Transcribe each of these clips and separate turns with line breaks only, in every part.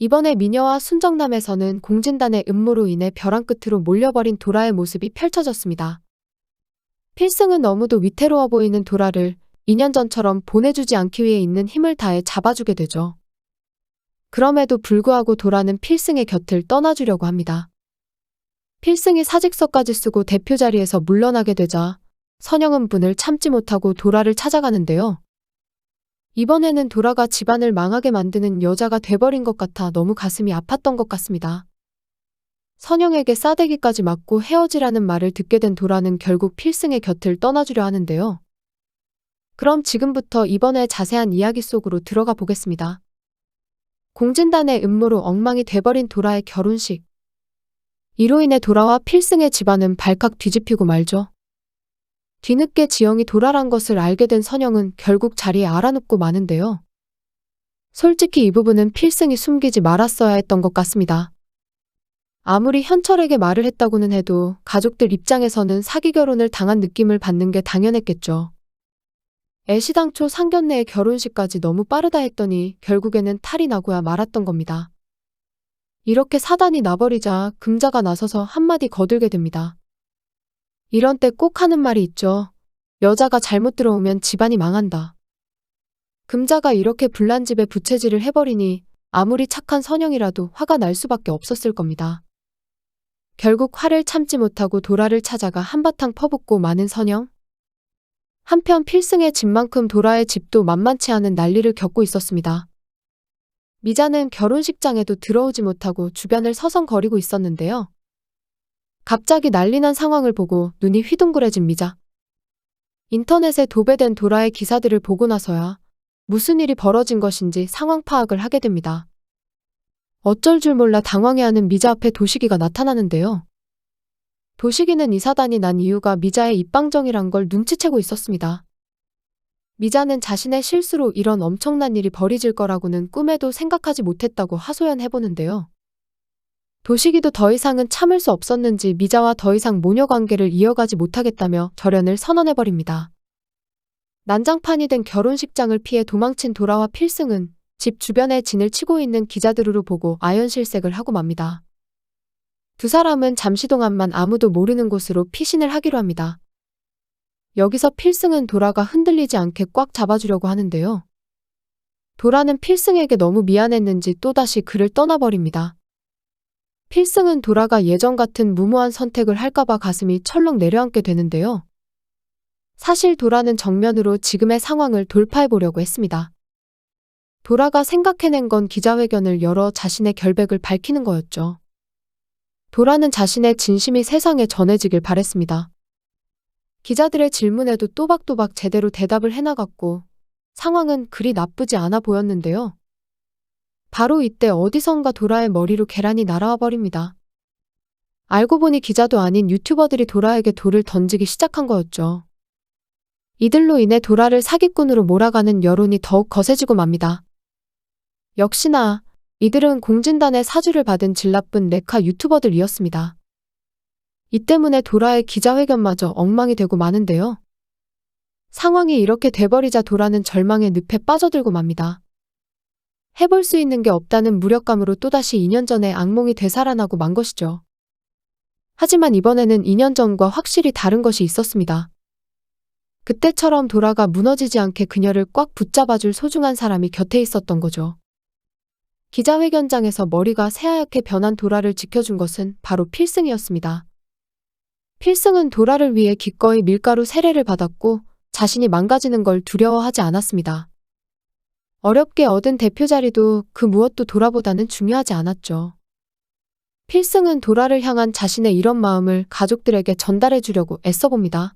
이번에 미녀와 순정남에서는 공진단의 음모로 인해 벼랑 끝으로 몰려버린 도라의 모습이 펼쳐졌습니다. 필승은 너무도 위태로워 보이는 도라를 2년 전처럼 보내주지 않기 위해 있는 힘을 다해 잡아주게 되죠. 그럼에도 불구하고 도라는 필승의 곁을 떠나주려고 합니다. 필승이 사직서까지 쓰고 대표 자리에서 물러나게 되자 선영은 분을 참지 못하고 도라를 찾아가는데요. 이번에는 도라가 집안을 망하게 만드는 여자가 돼버린 것 같아 너무 가슴이 아팠던 것 같습니다. 선영에게 싸대기까지 맞고 헤어지라는 말을 듣게 된 도라는 결국 필승의 곁을 떠나주려 하는데요. 그럼 지금부터 이번에 자세한 이야기 속으로 들어가 보겠습니다. 공진단의 음모로 엉망이 돼버린 도라의 결혼식. 이로 인해 도라와 필승의 집안은 발칵 뒤집히고 말죠. 뒤늦게 지영이 도라란 것을 알게 된 선영은 결국 자리에 알아눕고 마는데요. 솔직히 이 부분은 필승이 숨기지 말았어야 했던 것 같습니다. 아무리 현철에게 말을 했다고는 해도 가족들 입장에서는 사기 결혼을 당한 느낌을 받는 게 당연했겠죠. 애시당초 상견례의 결혼식까지 너무 빠르다 했더니 결국에는 탈이 나고야 말았던 겁니다. 이렇게 사단이 나버리자 금자가 나서서 한마디 거들게 됩니다. 이런 때 꼭 하는 말이 있죠. 여자가 잘못 들어오면 집안이 망한다. 금자가 이렇게 불난 집에 부채질을 해버리니 아무리 착한 선영이라도 화가 날 수밖에 없었을 겁니다. 결국 화를 참지 못하고 도라를 찾아가 한바탕 퍼붓고 마는 선영. 한편 필승의 집만큼 도라의 집도 만만치 않은 난리를 겪고 있었습니다. 미자는 결혼식장에도 들어오지 못하고 주변을 서성거리고 있었는데요. 갑자기 난리난 상황을 보고 눈이 휘둥그레진 미자. 인터넷에 도배된 도라의 기사들을 보고 나서야 무슨 일이 벌어진 것인지 상황 파악을 하게 됩니다. 어쩔 줄 몰라 당황해하는 미자 앞에 도식이가 나타나는데요. 도식이는 이 사단이 난 이유가 미자의 입방정이란 걸 눈치채고 있었습니다. 미자는 자신의 실수로 이런 엄청난 일이 벌어질 거라고는 꿈에도 생각하지 못했다고 하소연해보는데요. 도식이도 더 이상은 참을 수 없었는지 미자와 더 이상 모녀 관계를 이어가지 못하겠다며 절연을 선언해버립니다. 난장판이 된 결혼식장을 피해 도망친 도라와 필승은 집 주변에 진을 치고 있는 기자들을 보고 아연실색을 하고 맙니다. 두 사람은 잠시 동안만 아무도 모르는 곳으로 피신을 하기로 합니다. 여기서 필승은 도라가 흔들리지 않게 꽉 잡아주려고 하는데요. 도라는 필승에게 너무 미안했는지 또다시 그를 떠나버립니다. 필승은 도라가 예전 같은 무모한 선택을 할까봐 가슴이 철렁 내려앉게 되는데요. 사실 도라는 정면으로 지금의 상황을 돌파해보려고 했습니다. 도라가 생각해낸 건 기자회견을 열어 자신의 결백을 밝히는 거였죠. 도라는 자신의 진심이 세상에 전해지길 바랬습니다. 기자들의 질문에도 또박또박 제대로 대답을 해나갔고 상황은 그리 나쁘지 않아 보였는데요. 바로 이때 어디선가 도라의 머리로 계란이 날아와 버립니다. 알고 보니 기자도 아닌 유튜버들이 도라에게 돌을 던지기 시작한 거였죠. 이들로 인해 도라를 사기꾼으로 몰아가는 여론이 더욱 거세지고 맙니다. 역시나 이들은 공진단의 사주를 받은 질 나쁜 레카 유튜버들이었습니다. 이 때문에 도라의 기자회견마저 엉망이 되고 마는데요. 상황이 이렇게 돼버리자 도라는 절망의 늪에 빠져들고 맙니다. 해볼 수 있는 게 없다는 무력감으로 또다시 2년 전의 악몽이 되살아나고 만 것이죠. 하지만 이번에는 2년 전과 확실히 다른 것이 있었습니다. 그때처럼 도라가 무너지지 않게 그녀를 꽉 붙잡아줄 소중한 사람이 곁에 있었던 거죠. 기자회견장에서 머리가 새하얗게 변한 도라를 지켜준 것은 바로 필승이었습니다. 필승은 도라를 위해 기꺼이 밀가루 세례를 받았고 자신이 망가지는 걸 두려워하지 않았습니다. 어렵게 얻은 대표 자리도 그 무엇도 도라보다는 중요하지 않았죠. 필승은 도라를 향한 자신의 이런 마음을 가족들에게 전달해 주려고 애써봅니다.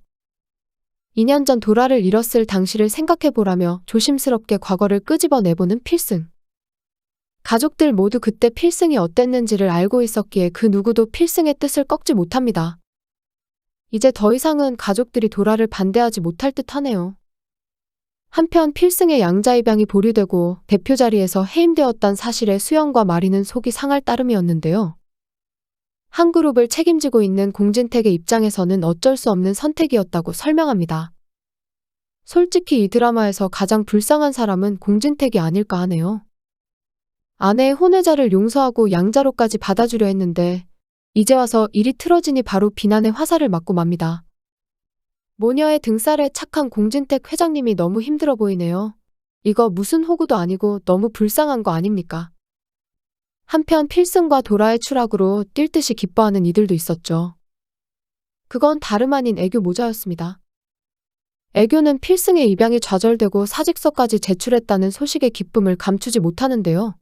2년 전 도라를 잃었을 당시를 생각해보라며 조심스럽게 과거를 끄집어내보는 필승. 가족들 모두 그때 필승이 어땠는지를 알고 있었기에 그 누구도 필승의 뜻을 꺾지 못합니다. 이제 더 이상은 가족들이 도라를 반대하지 못할 듯 하네요. 한편 필승의 양자 입양이 보류되고 대표 자리에서 해임되었다는 사실에 수영과 마리는 속이 상할 따름이었는데요. 한 그룹을 책임지고 있는 공진택의 입장에서는 어쩔 수 없는 선택이었다고 설명합니다. 솔직히 이 드라마에서 가장 불쌍한 사람은 공진택이 아닐까 하네요. 아내의 혼외자를 용서하고 양자로까지 받아주려 했는데 이제 와서 일이 틀어지니 바로 비난의 화살을 맞고 맙니다. 모녀의 등살에 착한 공진택 회장님이 너무 힘들어 보이네요. 이거 무슨 호구도 아니고 너무 불쌍한 거 아닙니까? 한편 필승과 도라의 추락으로 뛸 듯이 기뻐하는 이들도 있었죠. 그건 다름 아닌 애교 모자였습니다. 애교는 필승의 입양이 좌절되고 사직서까지 제출했다는 소식의 기쁨을 감추지 못하는데요.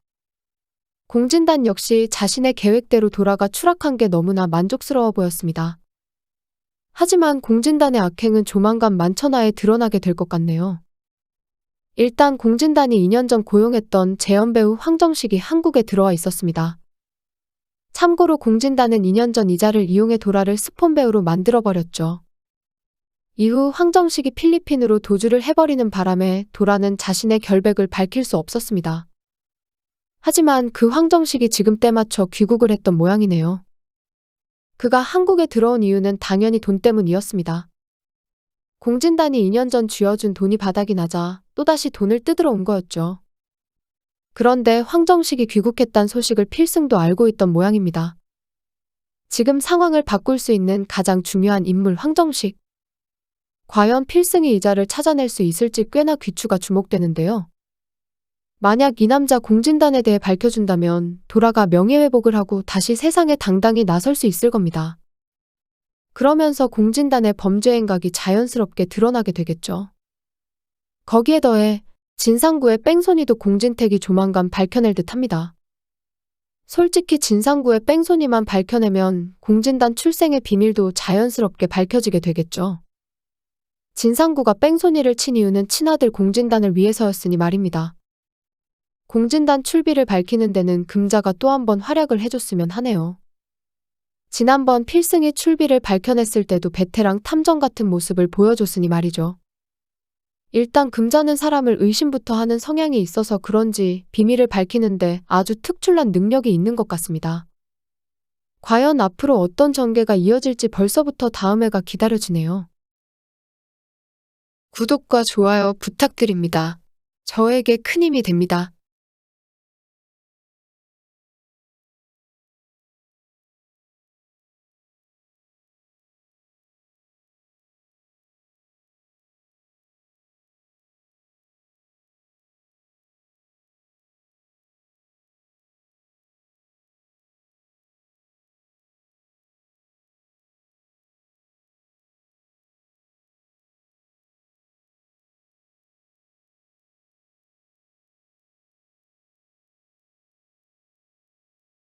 공진단 역시 자신의 계획대로 돌아가 추락한 게 너무나 만족스러워 보였습니다. 하지만 공진단의 악행은 조만간 만천하에 드러나게 될 것 같네요. 일단 공진단이 2년 전 고용했던 재연배우 황정식이 한국에 들어와 있었습니다. 참고로 공진단은 2년 전 이자를 이용해 도라를 스폰 배우로 만들어버렸죠. 이후 황정식이 필리핀으로 도주를 해버리는 바람에 도라는 자신의 결백을 밝힐 수 없었습니다. 하지만 그 황정식이 지금 때맞춰 귀국을 했던 모양이네요. 그가 한국에 들어온 이유는 당연히 돈 때문이었습니다. 공진단이 2년 전 쥐어준 돈이 바닥이 나자 또다시 돈을 뜯으러 온 거였죠. 그런데 황정식이 귀국했다는 소식을 필승도 알고 있던 모양입니다. 지금 상황을 바꿀 수 있는 가장 중요한 인물 황정식. 과연 필승이 이자를 찾아낼 수 있을지 꽤나 귀추가 주목되는데요. 만약 이 남자 공진단에 대해 밝혀준다면 도라가 명예회복을 하고 다시 세상에 당당히 나설 수 있을 겁니다. 그러면서 공진단의 범죄 행각이 자연스럽게 드러나게 되겠죠. 거기에 더해 진상구의 뺑소니도 공진택이 조만간 밝혀낼 듯합니다. 솔직히 진상구의 뺑소니만 밝혀내면 공진단 출생의 비밀도 자연스럽게 밝혀지게 되겠죠. 진상구가 뺑소니를 친 이유는 친아들 공진단을 위해서였으니 말입니다. 공진단 출비를 밝히는 데는 금자가 또 한 번 활약을 해줬으면 하네요. 지난번 필승이 출비를 밝혀냈을 때도 베테랑 탐정 같은 모습을 보여줬으니 말이죠. 일단 금자는 사람을 의심부터 하는 성향이 있어서 그런지 비밀을 밝히는데 아주 특출난 능력이 있는 것 같습니다. 과연 앞으로 어떤 전개가 이어질지 벌써부터 다음 회가 기다려지네요. 구독과 좋아요 부탁드립니다. 저에게 큰 힘이 됩니다.